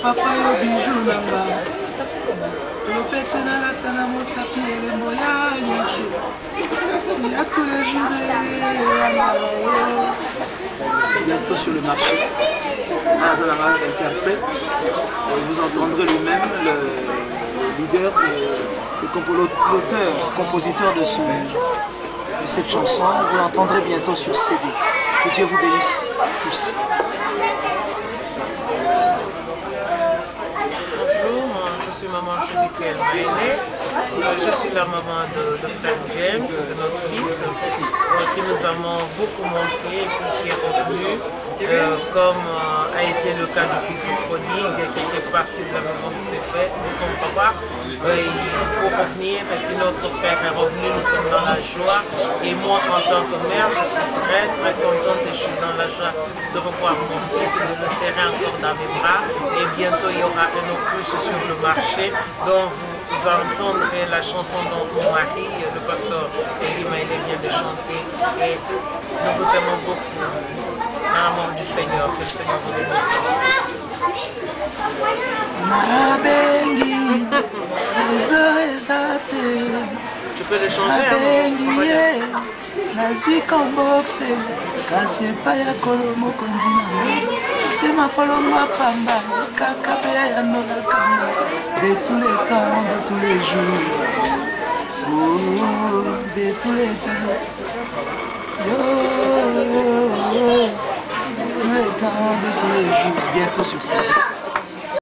papa yo bijou nanga lopete nalata na mosapi elembo ya nyonso ya tous les jours bientôt sur le marché Azalama interprète et vous entendrez lui-même le leader l'auteur compositeur de cette chanson. Vous l'entendrez bientôt sur CD. Que Dieu vous bénisse tous. Bonjour, je suis maman Julie Maëlé. Je suis la maman de Frère James, c'est notre fils qui nous a beaucoup manqué et qui est revenu, comme a été le cas du fils prodigue qui était parti de la maison de son papa pour revenir. Et puis notre frère est revenu, nous sommes dans la joie. Et moi, en tant que mère, je suis très contente et je suis dans la joie de revoir mon fils et de le serrer encore dans mes bras. Et bientôt, il y aura un opus sur le marché dont vous entendrez la chanson dont mon mari, le pasteur Elie Maëlé, vient de chanter. Et nous vous aimons beaucoup. Dans l'amour du Seigneur, que le Seigneur vous bénisse. Tu peux le changer, hein? Nazwi komboxe kasi epai ya kolomo kondina c'est ma koloma pamba kaka pe ya nolakanga de tous les temps, de tous les jours, oh, de tous les temps, oh, de tous les temps, de tous les jours, bientôt sur ça.